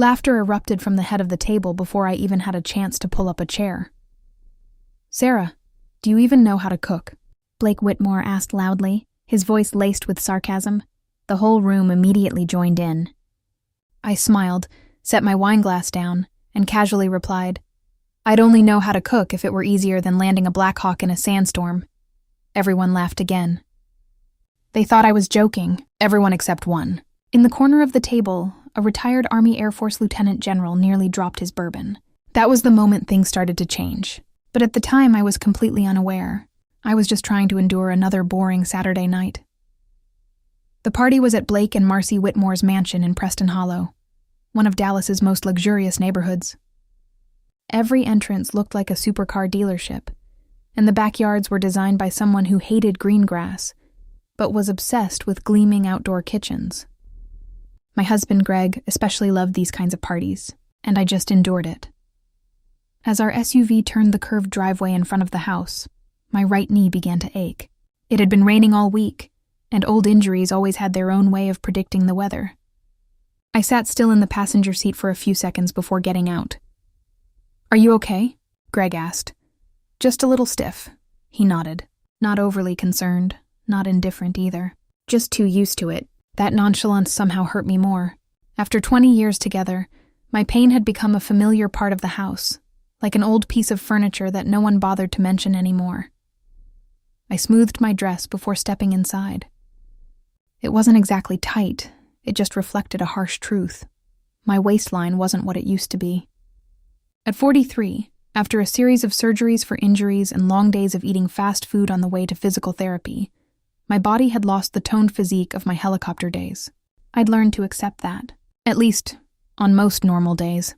Laughter erupted from the head of the table before I even had a chance to pull up a chair. "Sarah, do you even know how to cook?" Blake Whitmore asked loudly, his voice laced with sarcasm. The whole room immediately joined in. I smiled, set my wineglass down, and casually replied, "I'd only know how to cook if it were easier than landing a Blackhawk in a sandstorm." Everyone laughed again. They thought I was joking, everyone except one. In the corner of the table, a retired Army Air Force Lieutenant General nearly dropped his bourbon. That was the moment things started to change. But at the time, I was completely unaware. I was just trying to endure another boring Saturday night. The party was at Blake and Marcy Whitmore's mansion in Preston Hollow, one of Dallas's most luxurious neighborhoods. Every entrance looked like a supercar dealership, and the backyards were designed by someone who hated green grass, but was obsessed with gleaming outdoor kitchens. My husband, Greg, especially loved these kinds of parties, and I just endured it. As our SUV turned the curved driveway in front of the house, my right knee began to ache. It had been raining all week, and old injuries always had their own way of predicting the weather. I sat still in the passenger seat for a few seconds before getting out. "Are you okay?" Greg asked. "Just a little stiff." He nodded. Not overly concerned, not indifferent either. Just too used to it. That nonchalance somehow hurt me more. After 20 years together, my pain had become a familiar part of the house, like an old piece of furniture that no one bothered to mention anymore. I smoothed my dress before stepping inside. It wasn't exactly tight, it just reflected a harsh truth. My waistline wasn't what it used to be. At 43, after a series of surgeries for injuries and long days of eating fast food on the way to physical therapy, my body had lost the toned physique of my helicopter days. I'd learned to accept that, at least on most normal days.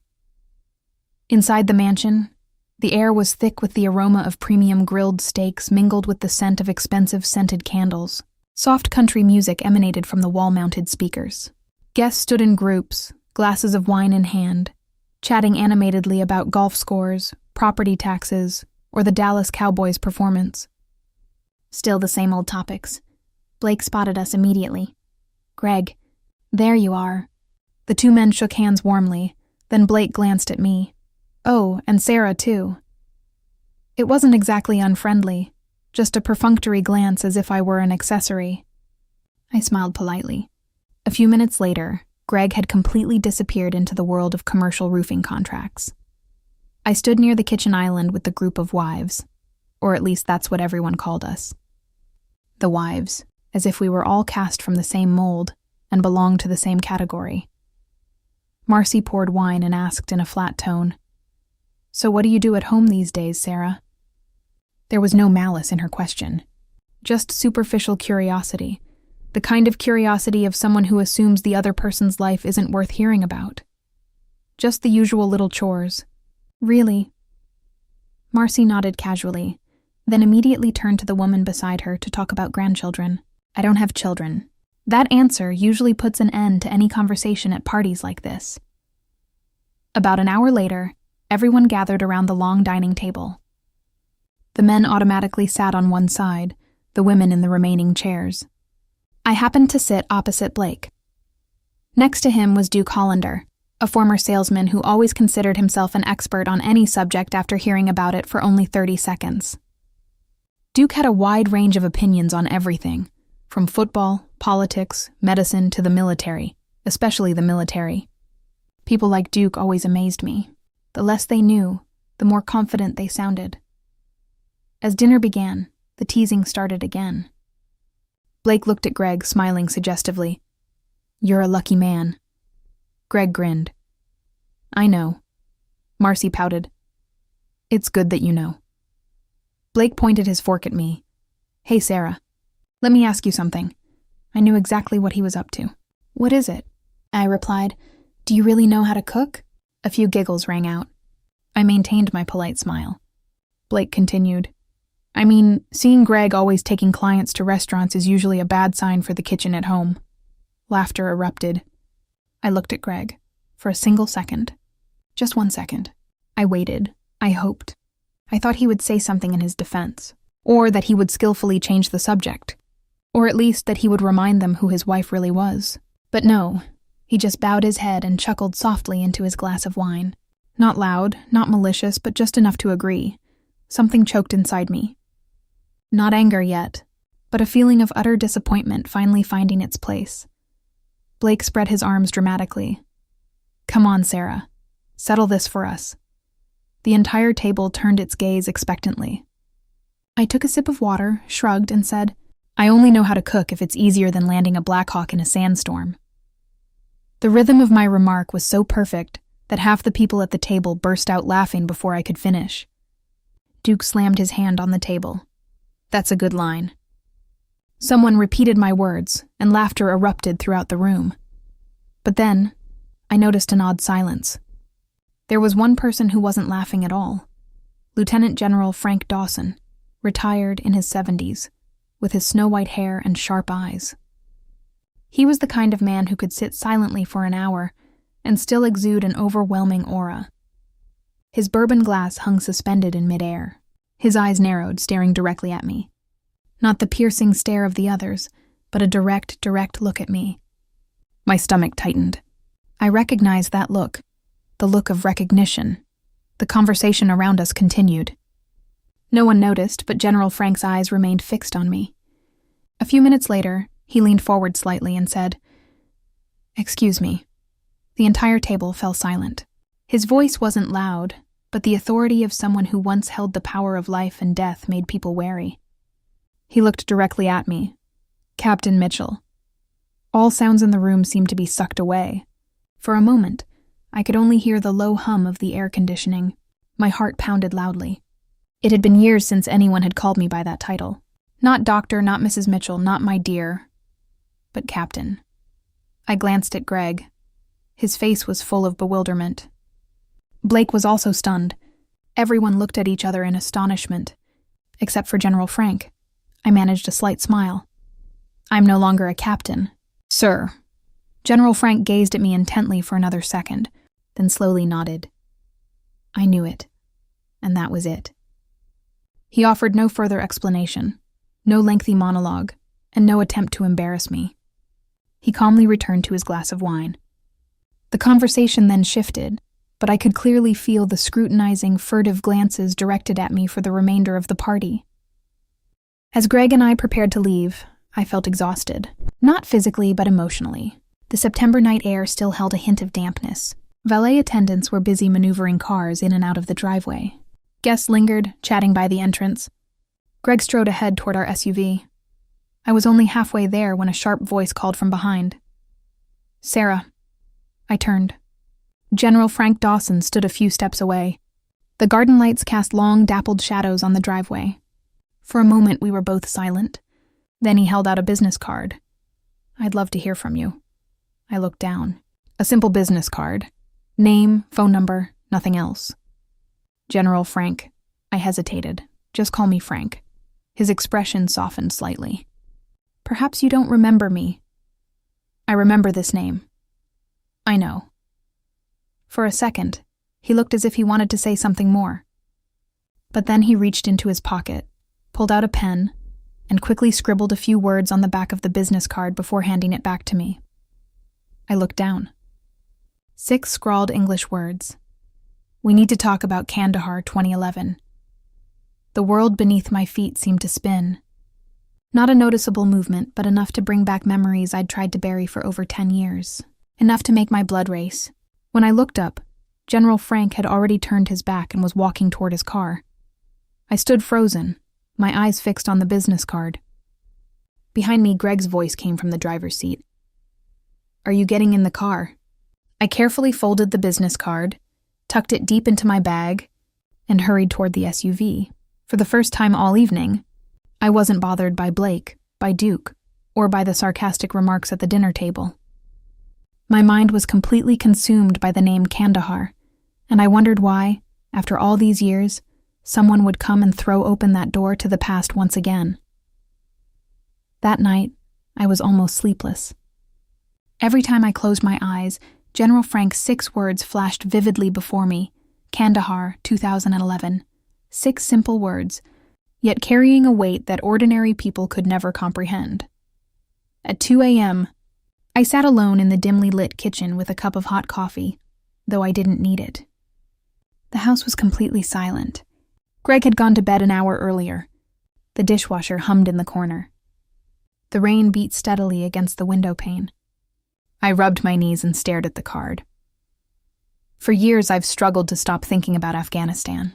Inside the mansion, the air was thick with the aroma of premium grilled steaks mingled with the scent of expensive scented candles. Soft country music emanated from the wall-mounted speakers. Guests stood in groups, glasses of wine in hand, chatting animatedly about golf scores, property taxes, or the Dallas Cowboys' performance. Still the same old topics. Blake spotted us immediately. "Greg, there you are." The two men shook hands warmly, then Blake glanced at me. Oh, and Sarah, too. It wasn't exactly unfriendly, just a perfunctory glance as if I were an accessory. I smiled politely. A few minutes later, Greg had completely disappeared into the world of commercial roofing contracts. I stood near the kitchen island with the group of wives, or at least that's what everyone called us. The wives, as if we were all cast from the same mold and belonged to the same category. Marcy poured wine and asked in a flat tone, "So what do you do at home these days, Sarah?" There was no malice in her question, just superficial curiosity, the kind of curiosity of someone who assumes the other person's life isn't worth hearing about. Just the usual little chores. "Really?" Marcy nodded casually, then immediately turned to the woman beside her to talk about grandchildren. "I don't have children." That answer usually puts an end to any conversation at parties like this. About an hour later, everyone gathered around the long dining table. The men automatically sat on one side, the women in the remaining chairs. I happened to sit opposite Blake. Next to him was Duke Hollander, a former salesman who always considered himself an expert on any subject after hearing about it for only 30 seconds. Duke had a wide range of opinions on everything, from football, politics, medicine to the military, especially the military. People like Duke always amazed me. The less they knew, the more confident they sounded. As dinner began, the teasing started again. Blake looked at Greg, smiling suggestively. "You're a lucky man." Greg grinned. "I know." Marcy pouted. "It's good that you know." Blake pointed his fork at me. "Hey, Sarah, let me ask you something." I knew exactly what he was up to. "What is it?" I replied. "Do you really know how to cook?" A few giggles rang out. I maintained my polite smile. Blake continued. "I mean, seeing Greg always taking clients to restaurants is usually a bad sign for the kitchen at home." Laughter erupted. I looked at Greg. For a single second. Just 1 second. I waited. I hoped. I thought he would say something in his defense. Or that he would skillfully change the subject. Or at least that he would remind them who his wife really was. But no. He just bowed his head and chuckled softly into his glass of wine. Not loud, not malicious, but just enough to agree. Something choked inside me. Not anger yet, but a feeling of utter disappointment finally finding its place. Blake spread his arms dramatically. "Come on, Sarah. Settle this for us." The entire table turned its gaze expectantly. I took a sip of water, shrugged, and said, "I only know how to cook if it's easier than landing a Blackhawk in a sandstorm." The rhythm of my remark was so perfect that half the people at the table burst out laughing before I could finish. Duke slammed his hand on the table. "That's a good line." Someone repeated my words, and laughter erupted throughout the room. But then, I noticed an odd silence. There was one person who wasn't laughing at all. Lieutenant General Frank Dawson, retired in his 70s, with his snow-white hair and sharp eyes. He was the kind of man who could sit silently for an hour and still exude an overwhelming aura. His bourbon glass hung suspended in midair. His eyes narrowed, staring directly at me. Not the piercing stare of the others, but a direct look at me. My stomach tightened. I recognized that look, the look of recognition. The conversation around us continued. No one noticed, but General Frank's eyes remained fixed on me. A few minutes later, he leaned forward slightly and said, "Excuse me." The entire table fell silent. His voice wasn't loud, but the authority of someone who once held the power of life and death made people wary. He looked directly at me. "Captain Mitchell." All sounds in the room seemed to be sucked away. For a moment, I could only hear the low hum of the air conditioning. My heart pounded loudly. It had been years since anyone had called me by that title. Not doctor, not Mrs. Mitchell, not my dear, but Captain. I glanced at Greg. His face was full of bewilderment. Blake was also stunned. Everyone looked at each other in astonishment, except for General Frank. I managed a slight smile. "I'm no longer a captain, sir." General Frank gazed at me intently for another second, then slowly nodded. I knew it, and that was it. He offered no further explanation, no lengthy monologue, and no attempt to embarrass me. He calmly returned to his glass of wine. The conversation then shifted, but I could clearly feel the scrutinizing, furtive glances directed at me for the remainder of the party. As Greg and I prepared to leave, I felt exhausted. Not physically, but emotionally. The September night air still held a hint of dampness. Valet attendants were busy maneuvering cars in and out of the driveway. Guests lingered, chatting by the entrance. Greg strode ahead toward our SUV. I was only halfway there when a sharp voice called from behind. "Sarah." I turned. General Frank Dawson stood a few steps away. The garden lights cast long, dappled shadows on the driveway. For a moment, we were both silent. Then he held out a business card. "I'd love to hear from you." I looked down. A simple business card. Name, phone number, nothing else. "General Frank." I hesitated. "Just call me Frank." His expression softened slightly. "Perhaps you don't remember me." "I remember this name." "I know." For a second, he looked as if he wanted to say something more. But then he reached into his pocket, pulled out a pen, and quickly scribbled a few words on the back of the business card before handing it back to me. I looked down. 6 scrawled English words. "We need to talk about Kandahar 2011. The world beneath my feet seemed to spin. Not a noticeable movement, but enough to bring back memories I'd tried to bury for over 10 years. Enough to make my blood race. When I looked up, General Frank had already turned his back and was walking toward his car. I stood frozen, my eyes fixed on the business card. Behind me, Greg's voice came from the driver's seat. "Are you getting in the car?" I carefully folded the business card, tucked it deep into my bag, and hurried toward the SUV. For the first time all evening, I wasn't bothered by Blake, by Duke, or by the sarcastic remarks at the dinner table. My mind was completely consumed by the name Kandahar, and I wondered why, after all these years, someone would come and throw open that door to the past once again. That night, I was almost sleepless. Every time I closed my eyes, General Frank's 6 words flashed vividly before me. Kandahar, 2011. 6 simple words, yet carrying a weight that ordinary people could never comprehend. At 2 a.m., I sat alone in the dimly lit kitchen with a cup of hot coffee, though I didn't need it. The house was completely silent. Greg had gone to bed an hour earlier. The dishwasher hummed in the corner. The rain beat steadily against the window pane. I rubbed my knees and stared at the card. For years, I've struggled to stop thinking about Afghanistan.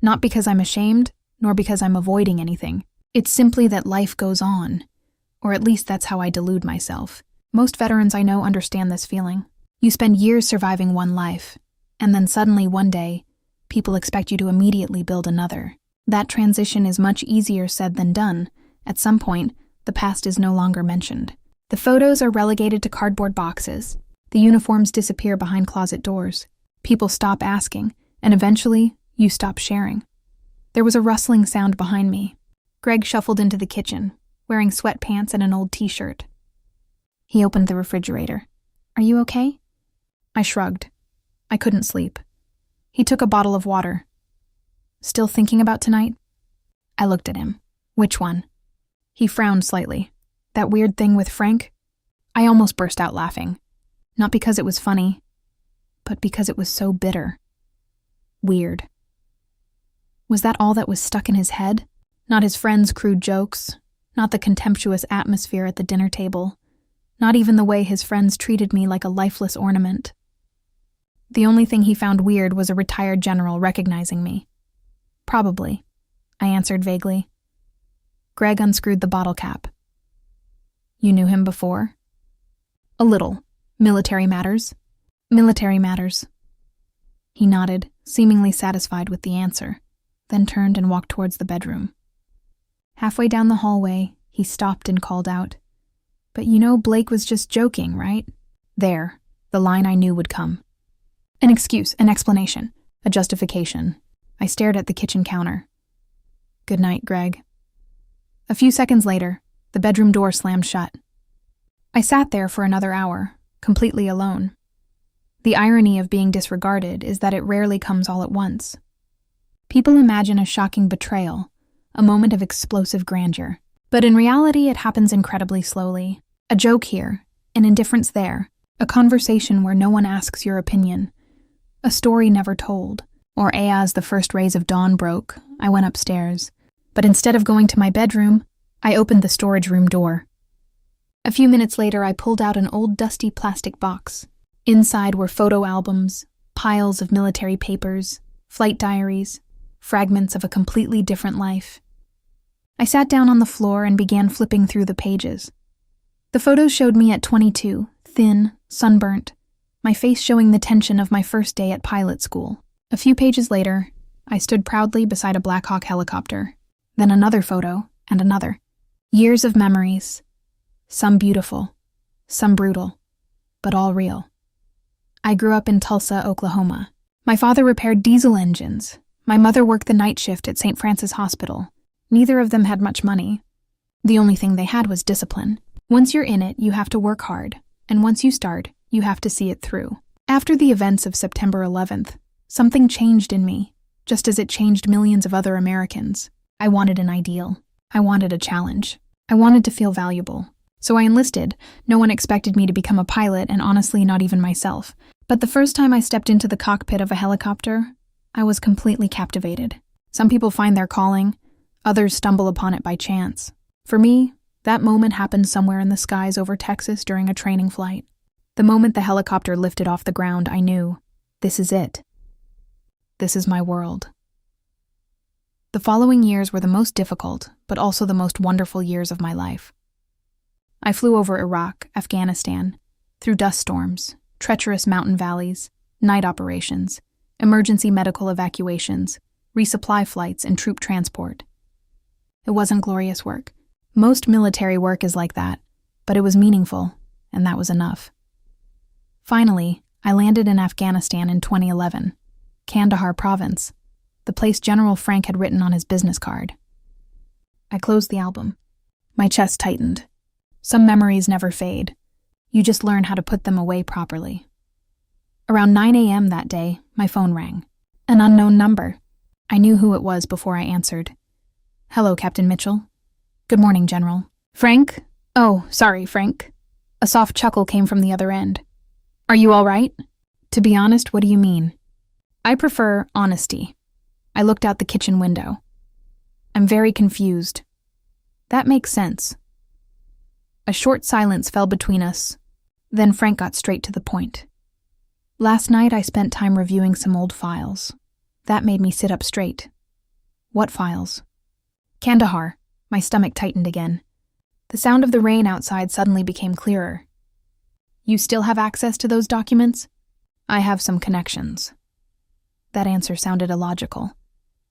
Not because I'm ashamed, nor because I'm avoiding anything. It's simply that life goes on, or at least that's how I delude myself. Most veterans I know understand this feeling. You spend years surviving one life, and then suddenly one day, people expect you to immediately build another. That transition is much easier said than done. At some point, the past is no longer mentioned. The photos are relegated to cardboard boxes. The uniforms disappear behind closet doors. People stop asking, and eventually, you stop sharing. There was a rustling sound behind me. Greg shuffled into the kitchen, wearing sweatpants and an old t-shirt. He opened the refrigerator. "Are you okay?" I shrugged. I couldn't sleep. He took a bottle of water. "Still thinking about tonight?" I looked at him. "Which one?" He frowned slightly. "That weird thing with Frank?" I almost burst out laughing. Not because it was funny, but because it was so bitter. Weird. Was that all that was stuck in his head? Not his friends' crude jokes, not the contemptuous atmosphere at the dinner table, not even the way his friends treated me like a lifeless ornament. The only thing he found weird was a retired general recognizing me. "Probably," I answered vaguely. Greg unscrewed the bottle cap. "You knew him before?" "A little. Military matters." "Military matters." He nodded, seemingly satisfied with the answer, then turned and walked towards the bedroom. Halfway down the hallway, he stopped and called out, "But you know Blake was just joking, right?" There, the line I knew would come. An excuse, an explanation, a justification. I stared at the kitchen counter. "Good night, Greg." A few seconds later, the bedroom door slammed shut. I sat there for another hour, completely alone. The irony of being disregarded is that it rarely comes all at once. People imagine a shocking betrayal, a moment of explosive grandeur. But in reality, it happens incredibly slowly. A joke here, an indifference there, a conversation where no one asks your opinion, a story never told. Or as the first rays of dawn broke, I went upstairs. But instead of going to my bedroom, I opened the storage room door. A few minutes later, I pulled out an old dusty plastic box. Inside were photo albums, piles of military papers, flight diaries, fragments of a completely different life. I sat down on the floor and began flipping through the pages. The photos showed me at 22, thin, sunburnt, my face showing the tension of my first day at pilot school. A few pages later, I stood proudly beside a Blackhawk helicopter. Then another photo, and another. Years of memories. Some beautiful, some brutal, but all real. I grew up in Tulsa, Oklahoma. My father repaired diesel engines. My mother worked the night shift at St. Francis Hospital. Neither of them had much money. The only thing they had was discipline. Once you're in it, you have to work hard, and once you start, you have to see it through. After the events of September 11th, something changed in me, just as it changed millions of other Americans. I wanted an ideal. I wanted a challenge. I wanted to feel valuable. So I enlisted. No one expected me to become a pilot, and honestly, not even myself. But the first time I stepped into the cockpit of a helicopter, I was completely captivated. Some people find their calling, others stumble upon it by chance. For me, that moment happened somewhere in the skies over Texas during a training flight. The moment the helicopter lifted off the ground, I knew, this is it. This is my world. The following years were the most difficult, but also the most wonderful years of my life. I flew over Iraq, Afghanistan, through dust storms, treacherous mountain valleys, night operations, emergency medical evacuations, resupply flights, and troop transport. It wasn't glorious work. Most military work is like that, but it was meaningful, and that was enough. Finally, I landed in Afghanistan in 2011, Kandahar province, the place General Frank had written on his business card. I closed the album. My chest tightened. Some memories never fade. You just learn how to put them away properly. Around 9 a.m. that day, my phone rang. An unknown number. I knew who it was before I answered. "Hello, Captain Mitchell." "Good morning, General." "Frank? Oh, sorry, Frank." A soft chuckle came from the other end. Are you all right? To be honest, what do you mean? I prefer honesty. I looked out the kitchen window. I'm very confused. That makes sense. A short silence fell between us. Then Frank got straight to the point. Last night I spent time reviewing some old files. That made me sit up straight. What files? Kandahar. My stomach tightened again. The sound of the rain outside suddenly became clearer. You still have access to those documents? I have some connections. That answer sounded illogical,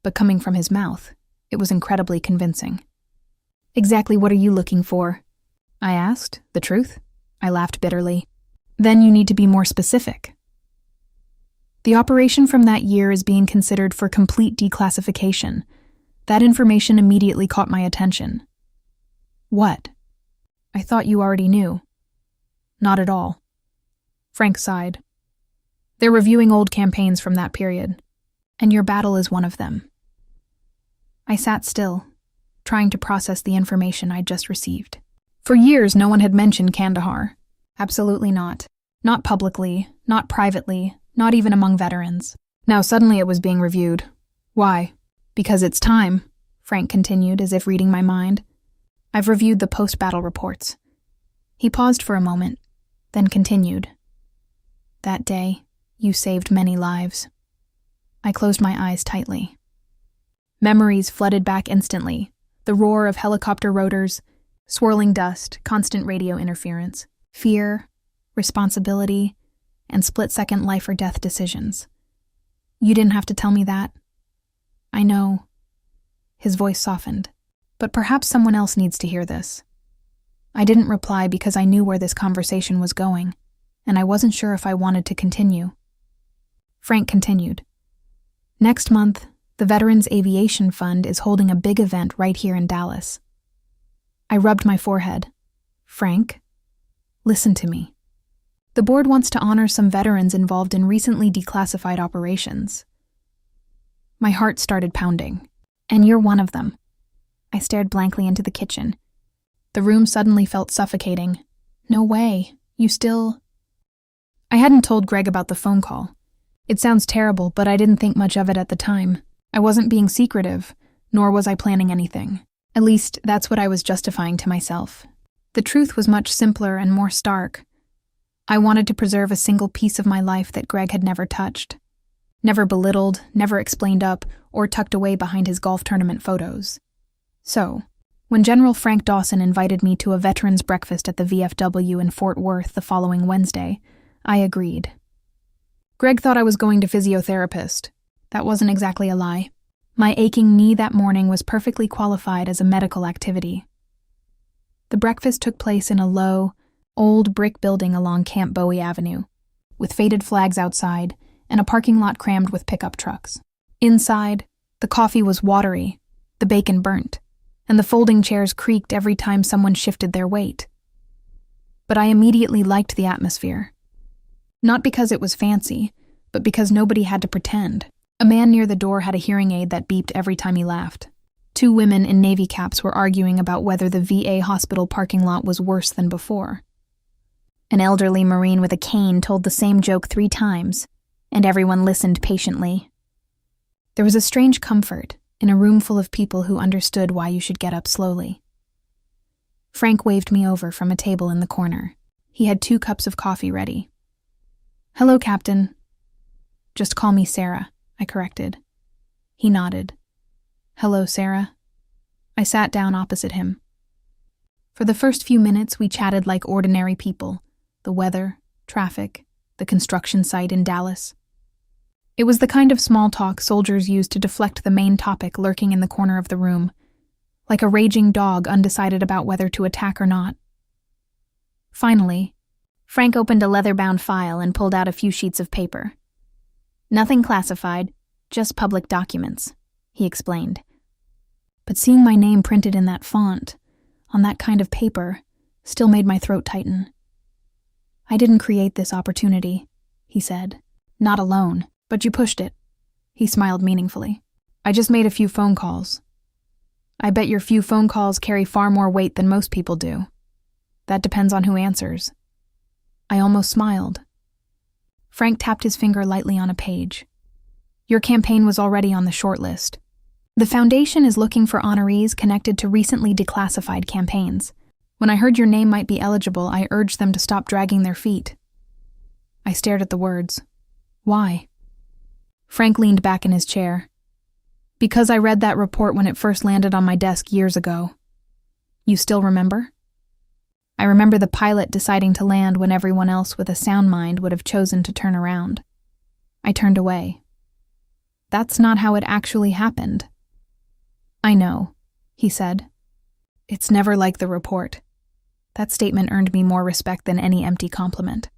but coming from his mouth, it was incredibly convincing. Exactly what are you looking for? I asked. The truth? I laughed bitterly. Then you need to be more specific. The operation from that year is being considered for complete declassification. That information immediately caught my attention. What? I thought you already knew. Not at all. Frank sighed. They're reviewing old campaigns from that period, and your battle is one of them. I sat still, trying to process the information I'd just received. For years, no one had mentioned Kandahar. Absolutely not. Not publicly, not privately, not even among veterans. Now suddenly it was being reviewed. Why? Because it's time, Frank continued, as if reading my mind. I've reviewed the post-battle reports. He paused for a moment, then continued. That day, you saved many lives. I closed my eyes tightly. Memories flooded back instantly. The roar of helicopter rotors, swirling dust, constant radio interference, fear, responsibility, and split-second life or death decisions. You didn't have to tell me that. I know. His voice softened. But perhaps someone else needs to hear this. I didn't reply because I knew where this conversation was going, and I wasn't sure if I wanted to continue. Frank continued. Next month, the Veterans Aviation Fund is holding a big event right here in Dallas. I rubbed my forehead. Frank, listen to me. The board wants to honor some veterans involved in recently declassified operations. My heart started pounding. And you're one of them. I stared blankly into the kitchen. The room suddenly felt suffocating. No way. You still... I hadn't told Greg about the phone call. It sounds terrible, but I didn't think much of it at the time. I wasn't being secretive, nor was I planning anything. At least, that's what I was justifying to myself. The truth was much simpler and more stark. I wanted to preserve a single piece of my life that Greg had never touched. Never belittled, never explained up, or tucked away behind his golf tournament photos. So, when General Frank Dawson invited me to a veterans breakfast at the VFW in Fort Worth the following Wednesday, I agreed. Greg thought I was going to physiotherapist. That wasn't exactly a lie. My aching knee that morning was perfectly qualified as a medical activity. The breakfast took place in a low, old brick building along Camp Bowie Avenue, with faded flags outside and a parking lot crammed with pickup trucks. Inside, the coffee was watery, the bacon burnt, and the folding chairs creaked every time someone shifted their weight. But I immediately liked the atmosphere. Not because it was fancy, but because nobody had to pretend. A man near the door had a hearing aid that beeped every time he laughed. 2 women in navy caps were arguing about whether the VA hospital parking lot was worse than before. An elderly Marine with a cane told the same joke 3 times, and everyone listened patiently. There was a strange comfort in a room full of people who understood why you should get up slowly. Frank waved me over from a table in the corner. He had 2 cups of coffee ready. Hello, Captain. Just call me Sarah, I corrected. He nodded. Hello, Sarah. I sat down opposite him. For the first few minutes, we chatted like ordinary people. The weather, traffic, the construction site in Dallas. It was the kind of small talk soldiers use to deflect the main topic lurking in the corner of the room, like a raging dog undecided about whether to attack or not. Finally, Frank opened a leather-bound file and pulled out a few sheets of paper. Nothing classified, just public documents, he explained. But seeing my name printed in that font, on that kind of paper, still made my throat tighten. I didn't create this opportunity, he said. Not alone, but you pushed it. He smiled meaningfully. I just made a few phone calls. I bet your few phone calls carry far more weight than most people do. That depends on who answers. I almost smiled. Frank tapped his finger lightly on a page. Your campaign was already on the shortlist. The foundation is looking for honorees connected to recently declassified campaigns. When I heard your name might be eligible, I urged them to stop dragging their feet. I stared at the words. Why? Frank leaned back in his chair. Because I read that report when it first landed on my desk years ago. You still remember? I remember the pilot deciding to land when everyone else with a sound mind would have chosen to turn around. I turned away. That's not how it actually happened. I know, he said. It's never like the report. That statement earned me more respect than any empty compliment.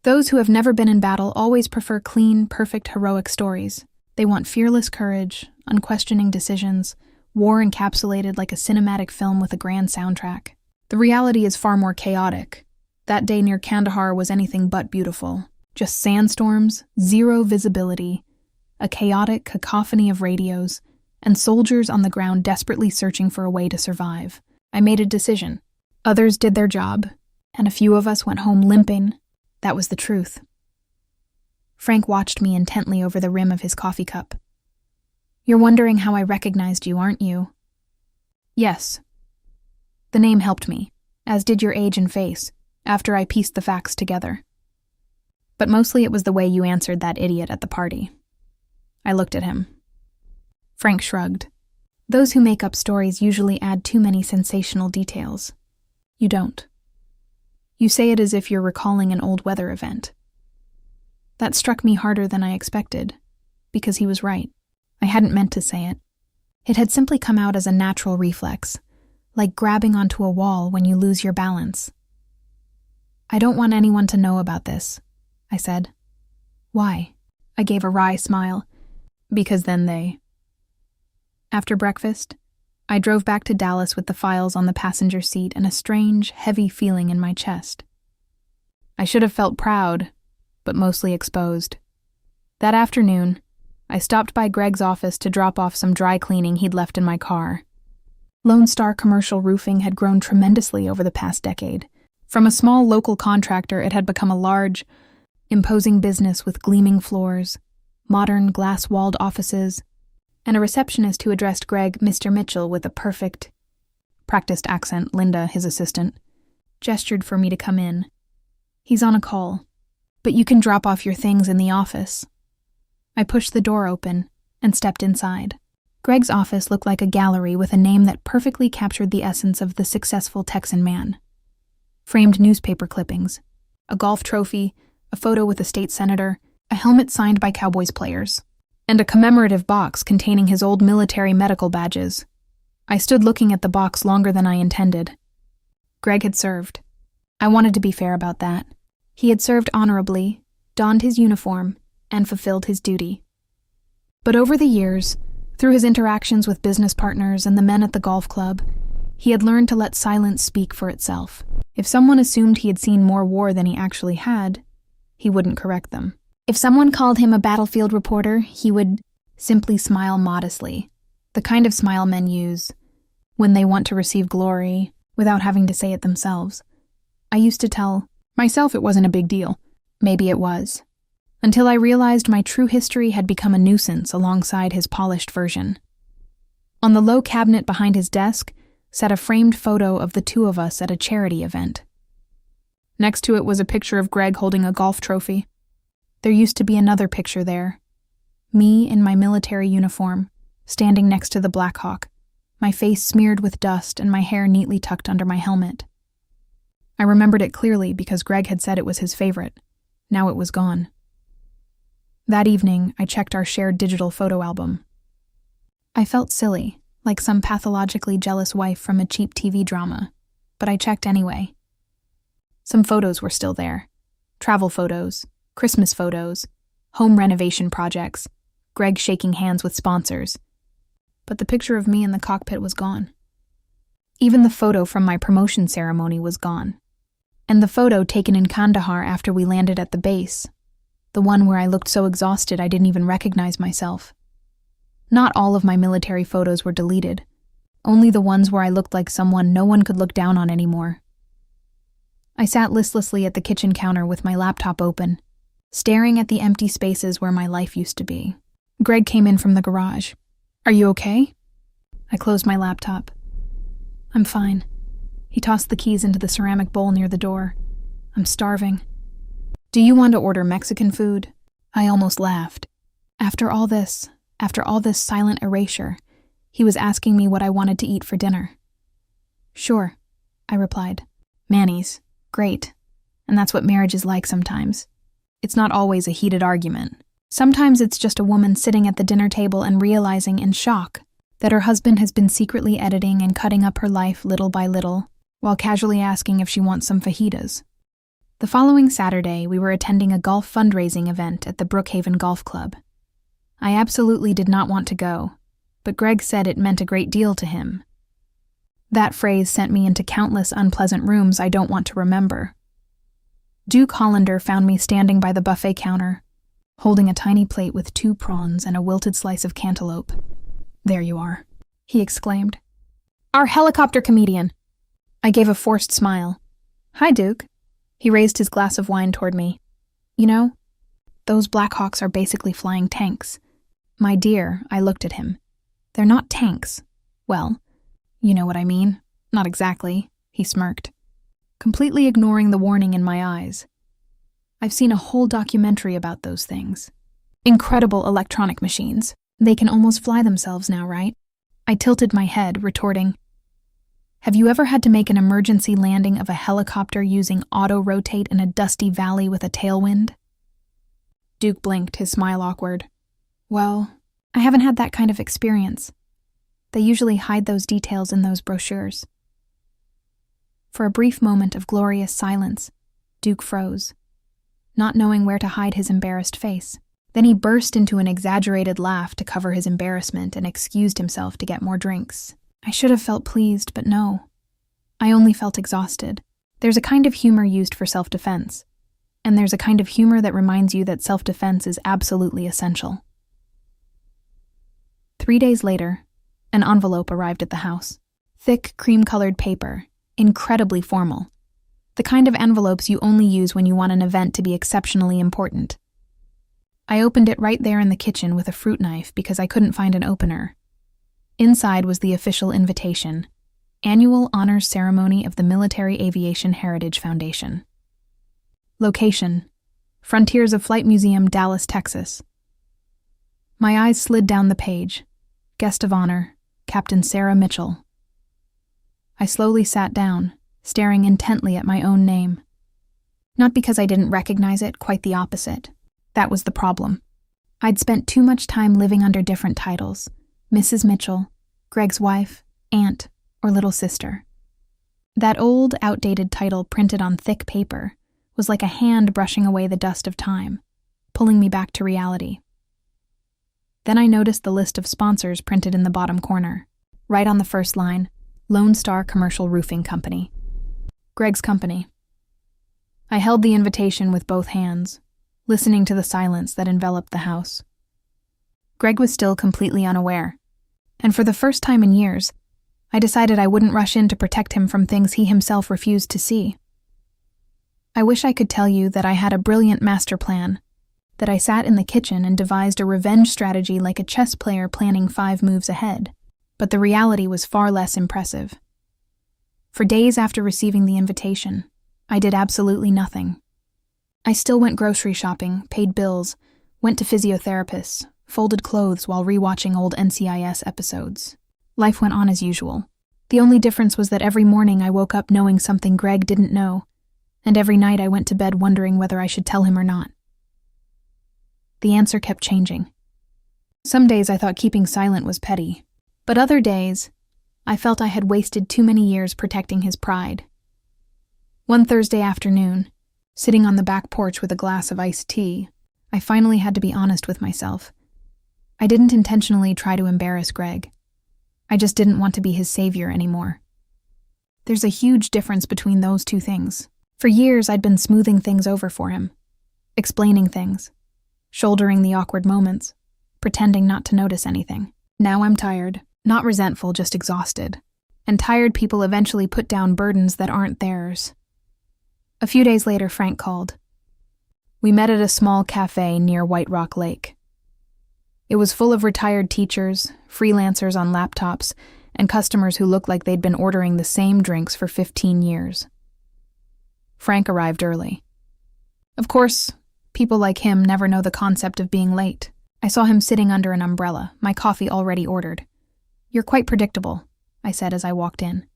Those who have never been in battle always prefer clean, perfect, heroic stories. They want fearless courage, unquestioning decisions, war encapsulated like a cinematic film with a grand soundtrack. The reality is far more chaotic. That day near Kandahar was anything but beautiful. Just sandstorms, zero visibility, a chaotic cacophony of radios, and soldiers on the ground desperately searching for a way to survive. I made a decision. Others did their job, and a few of us went home limping. That was the truth. Frank watched me intently over the rim of his coffee cup. You're wondering how I recognized you, aren't you? Yes. The name helped me, as did your age and face, after I pieced the facts together. But mostly it was the way you answered that idiot at the party. I looked at him. Frank shrugged. Those who make up stories usually add too many sensational details. You don't. You say it as if you're recalling an old weather event. That struck me harder than I expected, because he was right. I hadn't meant to say it. It had simply come out as a natural reflex, like grabbing onto a wall when you lose your balance. I don't want anyone to know about this, I said. Why? I gave a wry smile. Because then they... After breakfast, I drove back to Dallas with the files on the passenger seat and a strange, heavy feeling in my chest. I should have felt proud, but mostly exposed. That afternoon, I stopped by Greg's office to drop off some dry cleaning he'd left in my car. Lone Star Commercial Roofing had grown tremendously over the past decade. From a small local contractor, it had become a large, imposing business with gleaming floors, modern glass-walled offices, and a receptionist who addressed Greg Mr. Mitchell with a perfect, practiced accent. Linda, his assistant, gestured for me to come in. He's on a call, but you can drop off your things in the office. I pushed the door open and stepped inside. Greg's office looked like a gallery with a name that perfectly captured the essence of the successful Texan man. Framed newspaper clippings, a golf trophy, a photo with a state senator, a helmet signed by Cowboys players, and a commemorative box containing his old military medical badges. I stood looking at the box longer than I intended. Greg had served. I wanted to be fair about that. He had served honorably, donned his uniform, and fulfilled his duty. But over the years, through his interactions with business partners and the men at the golf club, he had learned to let silence speak for itself. If someone assumed he had seen more war than he actually had, he wouldn't correct them. If someone called him a battlefield reporter, he would simply smile modestly, the kind of smile men use when they want to receive glory without having to say it themselves. I used to tell myself it wasn't a big deal. Maybe it was. Until I realized my true history had become a nuisance alongside his polished version. On the low cabinet behind his desk sat a framed photo of the two of us at a charity event. Next to it was a picture of Greg holding a golf trophy. There used to be another picture there. Me in my military uniform, standing next to the Blackhawk, my face smeared with dust and my hair neatly tucked under my helmet. I remembered it clearly because Greg had said it was his favorite. Now it was gone. That evening, I checked our shared digital photo album. I felt silly, like some pathologically jealous wife from a cheap TV drama, but I checked anyway. Some photos were still there. Travel photos, Christmas photos, home renovation projects, Greg shaking hands with sponsors. But the picture of me in the cockpit was gone. Even the photo from my promotion ceremony was gone. And the photo taken in Kandahar after we landed at the base, the one where I looked so exhausted I didn't even recognize myself. Not all of my military photos were deleted, only the ones where I looked like someone no one could look down on anymore. I sat listlessly at the kitchen counter with my laptop open, staring at the empty spaces where my life used to be. Greg came in from the garage. "Are you okay?" I closed my laptop. "I'm fine." He tossed the keys into the ceramic bowl near the door. "I'm starving." "Do you want to order Mexican food?" I almost laughed. After all this silent erasure, he was asking me what I wanted to eat for dinner. "Sure," I replied. "Manny's. Great. And that's what marriage is like sometimes. It's not always a heated argument. Sometimes it's just a woman sitting at the dinner table and realizing in shock that her husband has been secretly editing and cutting up her life little by little, while casually asking if she wants some fajitas." The following Saturday, we were attending a golf fundraising event at the Brookhaven Golf Club. I absolutely did not want to go, but Greg said it meant a great deal to him. That phrase sent me into countless unpleasant rooms I don't want to remember. Duke Hollander found me standing by the buffet counter, holding a tiny plate with 2 prawns and a wilted slice of cantaloupe. "There you are," he exclaimed. "Our helicopter comedian." I gave a forced smile. "Hi, Duke." He raised his glass of wine toward me. "You know, those Blackhawks are basically flying tanks." "My dear," I looked at him. "They're not tanks." "Well, you know what I mean." "Not exactly," he smirked, completely ignoring the warning in my eyes. "I've seen a whole documentary about those things. Incredible electronic machines. They can almost fly themselves now, right?" I tilted my head, retorting, "Have you ever had to make an emergency landing of a helicopter using auto-rotate in a dusty valley with a tailwind?" Duke blinked, his smile awkward. "Well, I haven't had that kind of experience. They usually hide those details in those brochures." For a brief moment of glorious silence, Duke froze, not knowing where to hide his embarrassed face. Then he burst into an exaggerated laugh to cover his embarrassment and excused himself to get more drinks. I should have felt pleased, but no. I only felt exhausted. There's a kind of humor used for self-defense, and there's a kind of humor that reminds you that self-defense is absolutely essential. 3 days later, an envelope arrived at the house. Thick, cream-colored paper, incredibly formal. The kind of envelopes you only use when you want an event to be exceptionally important. I opened it right there in the kitchen with a fruit knife because I couldn't find an opener. Inside was the official invitation, Annual Honors Ceremony of the Military Aviation Heritage Foundation. Location, Frontiers of Flight Museum, Dallas, Texas. My eyes slid down the page. Guest of honor, Captain Sarah Mitchell. I slowly sat down, staring intently at my own name. Not because I didn't recognize it, quite the opposite. That was the problem. I'd spent too much time living under different titles. Mrs. Mitchell, Greg's wife, aunt, or little sister. That old, outdated title printed on thick paper was like a hand brushing away the dust of time, pulling me back to reality. Then I noticed the list of sponsors printed in the bottom corner. Right on the first line, Lone Star Commercial Roofing Company. Greg's company. I held the invitation with both hands, listening to the silence that enveloped the house. Greg was still completely unaware, and for the first time in years, I decided I wouldn't rush in to protect him from things he himself refused to see. I wish I could tell you that I had a brilliant master plan, that I sat in the kitchen and devised a revenge strategy like a chess player planning 5 moves ahead, but the reality was far less impressive. For days after receiving the invitation, I did absolutely nothing. I still went grocery shopping, paid bills, went to physiotherapists, folded clothes while rewatching old NCIS episodes. Life went on as usual. The only difference was that every morning I woke up knowing something Greg didn't know, and every night I went to bed wondering whether I should tell him or not. The answer kept changing. Some days I thought keeping silent was petty, but other days I felt I had wasted too many years protecting his pride. One Thursday afternoon, sitting on the back porch with a glass of iced tea, I finally had to be honest with myself. I didn't intentionally try to embarrass Greg. I just didn't want to be his savior anymore. There's a huge difference between those two things. For years, I'd been smoothing things over for him, explaining things, shouldering the awkward moments, pretending not to notice anything. Now I'm tired, not resentful, just exhausted. And tired people eventually put down burdens that aren't theirs. A few days later, Frank called. We met at a small cafe near White Rock Lake. It was full of retired teachers, freelancers on laptops, and customers who looked like they'd been ordering the same drinks for 15 years. Frank arrived early. Of course, people like him never know the concept of being late. I saw him sitting under an umbrella, my coffee already ordered. You're quite predictable, I said as I walked in.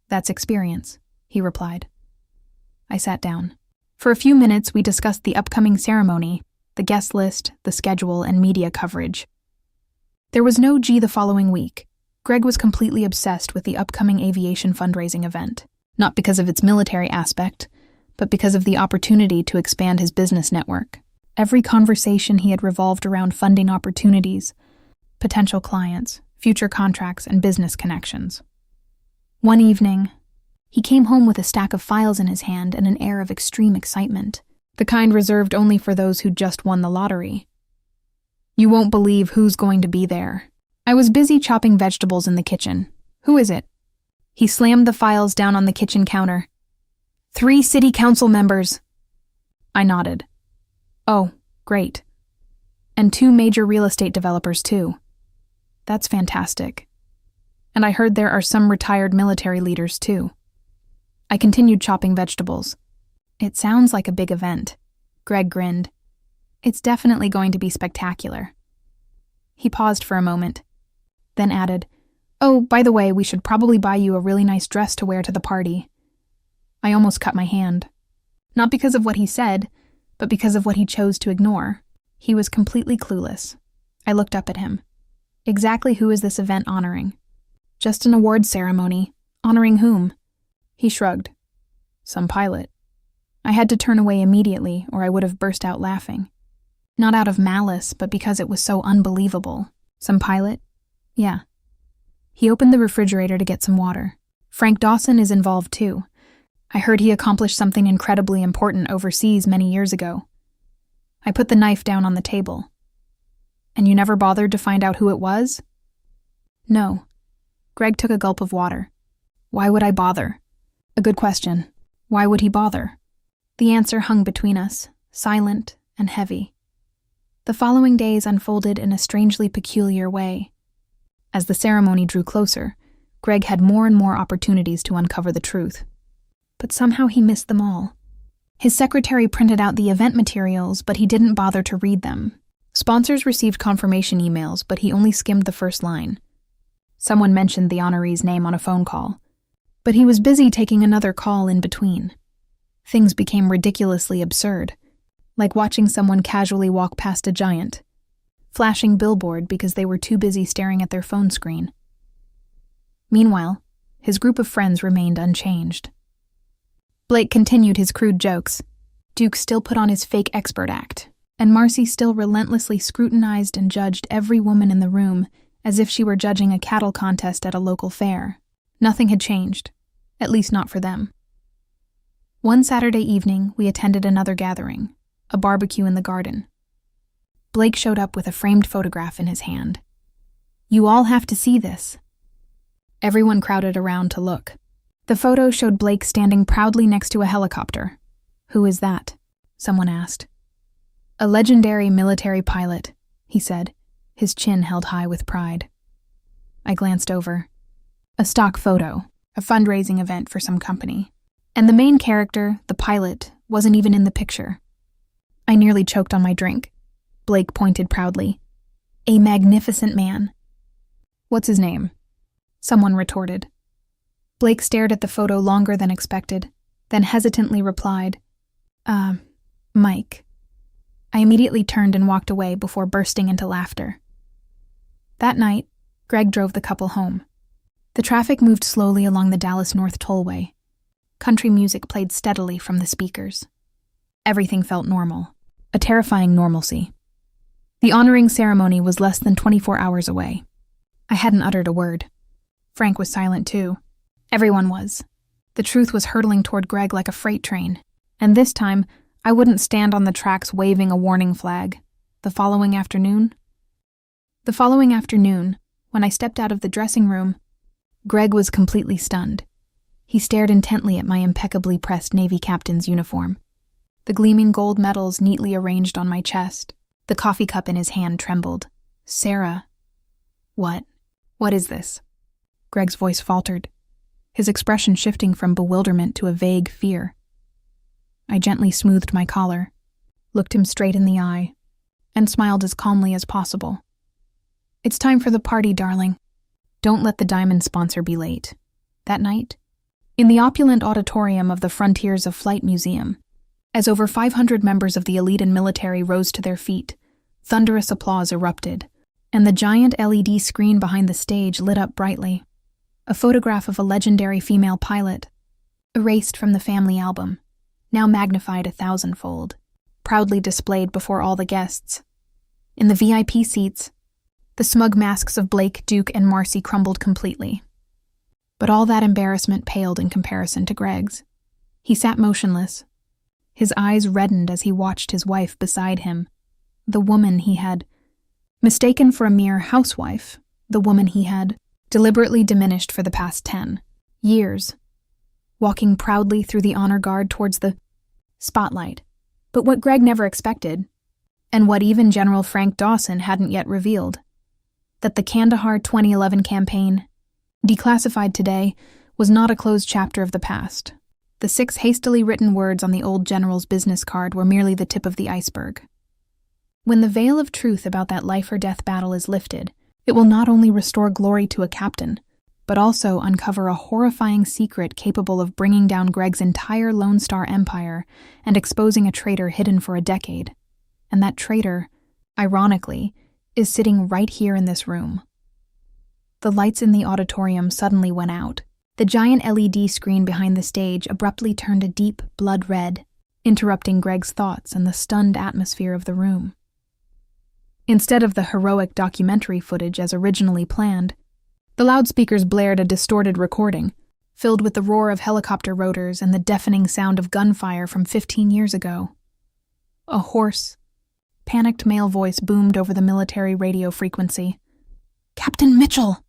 That's experience, he replied. I sat down. For a few minutes, we discussed the upcoming ceremony, the guest list, the schedule, and media coverage. There was no G the following week. Greg was completely obsessed with the upcoming aviation fundraising event, not because of its military aspect, but because of the opportunity to expand his business network. Every conversation he had revolved around funding opportunities, potential clients, future contracts, and business connections. One evening, he came home with a stack of files in his hand and an air of extreme excitement, the kind reserved only for those who just won the lottery. You won't believe who's going to be there. I was busy chopping vegetables in the kitchen. Who is it? He slammed the files down on the kitchen counter. 3 city council members. I nodded. Oh, great. And 2 major real estate developers, too. That's fantastic. And I heard there are some retired military leaders, too. I continued chopping vegetables. It sounds like a big event. Greg grinned. It's definitely going to be spectacular. He paused for a moment, then added, Oh, by the way, we should probably buy you a really nice dress to wear to the party. I almost cut my hand. Not because of what he said, but because of what he chose to ignore. He was completely clueless. I looked up at him. Exactly who is this event honoring? Just an awards ceremony. Honoring whom? He shrugged. Some pilot. I had to turn away immediately, or I would have burst out laughing. Not out of malice, but because it was so unbelievable. Some pilot? Yeah. He opened the refrigerator to get some water. Frank Dawson is involved too. I heard he accomplished something incredibly important overseas many years ago. I put the knife down on the table. And you never bothered to find out who it was? No. Greg took a gulp of water. Why would I bother? A good question. Why would he bother? The answer hung between us, silent and heavy. The following days unfolded in a strangely peculiar way. As the ceremony drew closer, Greg had more and more opportunities to uncover the truth. But somehow he missed them all. His secretary printed out the event materials, but he didn't bother to read them. Sponsors received confirmation emails, but he only skimmed the first line. Someone mentioned the honoree's name on a phone call, but he was busy taking another call in between. Things became ridiculously absurd, like watching someone casually walk past a giant, flashing billboard because they were too busy staring at their phone screen. Meanwhile, his group of friends remained unchanged. Blake continued his crude jokes. Duke still put on his fake expert act, and Marcy still relentlessly scrutinized and judged every woman in the room as if she were judging a cattle contest at a local fair. Nothing had changed, at least not for them. One Saturday evening, we attended another gathering, a barbecue in the garden. Blake showed up with a framed photograph in his hand. You all have to see this. Everyone crowded around to look. The photo showed Blake standing proudly next to a helicopter. Who is that? Someone asked. A legendary military pilot, he said, his chin held high with pride. I glanced over. A stock photo, a fundraising event for some company. And the main character, the pilot, wasn't even in the picture. I nearly choked on my drink. Blake pointed proudly. A magnificent man. What's his name? Someone retorted. Blake stared at the photo longer than expected, then hesitantly replied, Mike. I immediately turned and walked away before bursting into laughter. That night, Greg drove the couple home. The traffic moved slowly along the Dallas North Tollway. Country music played steadily from the speakers. Everything felt normal, a terrifying normalcy. The honoring ceremony was less than 24 hours away. I hadn't uttered a word. Frank was silent too. Everyone was. The truth was hurtling toward Greg like a freight train, and this time, I wouldn't stand on the tracks waving a warning flag. The following afternoon, when I stepped out of the dressing room, Greg was completely stunned. He stared intently at my impeccably pressed Navy captain's uniform, the gleaming gold medals neatly arranged on my chest. The coffee cup in his hand trembled. Sarah. What? What is this? Greg's voice faltered, his expression shifting from bewilderment to a vague fear. I gently smoothed my collar, looked him straight in the eye, and smiled as calmly as possible. It's time for the party, darling. Don't let the diamond sponsor be late. That night, in the opulent auditorium of the Frontiers of Flight Museum, as over 500 members of the elite and military rose to their feet, thunderous applause erupted, and the giant LED screen behind the stage lit up brightly. A photograph of a legendary female pilot, erased from the family album, now magnified 1,000-fold, proudly displayed before all the guests. In the VIP seats, the smug masks of Blake, Duke, and Marcy crumbled completely. But all that embarrassment paled in comparison to Greg's. He sat motionless, his eyes reddened as he watched his wife beside him, the woman he had mistaken for a mere housewife, the woman he had deliberately diminished for the past 10 years, walking proudly through the honor guard towards the spotlight. But what Greg never expected, and what even General Frank Dawson hadn't yet revealed, that the Kandahar 2011 campaign, declassified today, was not a closed chapter of the past. The 6 hastily written words on the old general's business card were merely the tip of the iceberg. When the veil of truth about that life-or-death battle is lifted, it will not only restore glory to a captain, but also uncover a horrifying secret capable of bringing down Greg's entire Lone Star empire and exposing a traitor hidden for a decade. And that traitor, ironically, is sitting right here in this room. The lights in the auditorium suddenly went out. The giant LED screen behind the stage abruptly turned a deep blood red, interrupting Greg's thoughts and the stunned atmosphere of the room. Instead of the heroic documentary footage as originally planned, the loudspeakers blared a distorted recording, filled with the roar of helicopter rotors and the deafening sound of gunfire from 15 years ago. A hoarse, panicked male voice boomed over the military radio frequency. "Captain Mitchell!"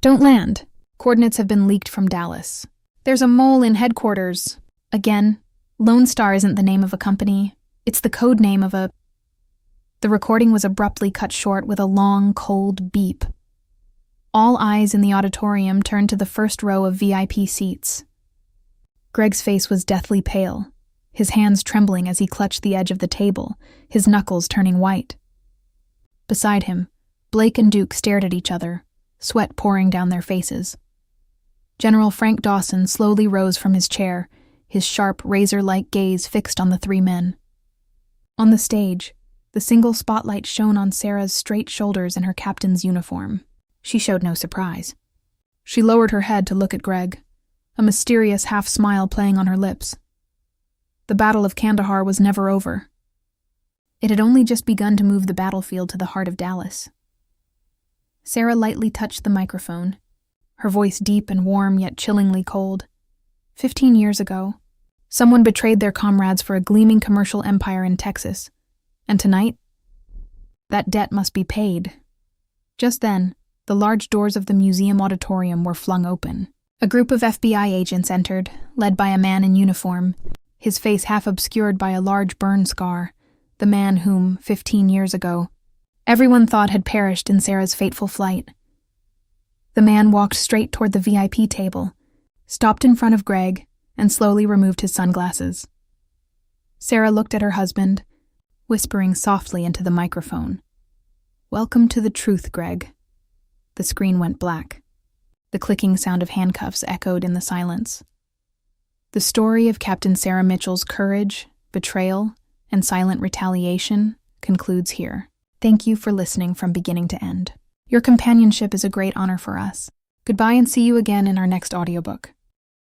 "Don't land. Coordinates have been leaked from Dallas. There's a mole in headquarters. Again, Lone Star isn't the name of a company. It's the code name of a..." The recording was abruptly cut short with a long, cold beep. All eyes in the auditorium turned to the first row of VIP seats. Greg's face was deathly pale, his hands trembling as he clutched the edge of the table, his knuckles turning white. Beside him, Blake and Duke stared at each other, sweat pouring down their faces. General Frank Dawson slowly rose from his chair, his sharp, razor-like gaze fixed on the 3 men. On the stage, the single spotlight shone on Sarah's straight shoulders in her captain's uniform. She showed no surprise. She lowered her head to look at Greg, a mysterious half-smile playing on her lips. The Battle of Kandahar was never over. It had only just begun to move the battlefield to the heart of Dallas. Sarah lightly touched the microphone, her voice deep and warm yet chillingly cold. 15 years ago, someone betrayed their comrades for a gleaming commercial empire in Texas. And tonight, that debt must be paid. Just then, the large doors of the museum auditorium were flung open. A group of FBI agents entered, led by a man in uniform, his face half obscured by a large burn scar, the man whom, 15 years ago, everyone thought had perished in Sarah's fateful flight. The man walked straight toward the VIP table, stopped in front of Greg, and slowly removed his sunglasses. Sarah looked at her husband, whispering softly into the microphone. "Welcome to the truth, Greg." The screen went black. The clicking sound of handcuffs echoed in the silence. The story of Captain Sarah Mitchell's courage, betrayal, and silent retaliation concludes here. Thank you for listening from beginning to end. Your companionship is a great honor for us. Goodbye and see you again in our next audiobook.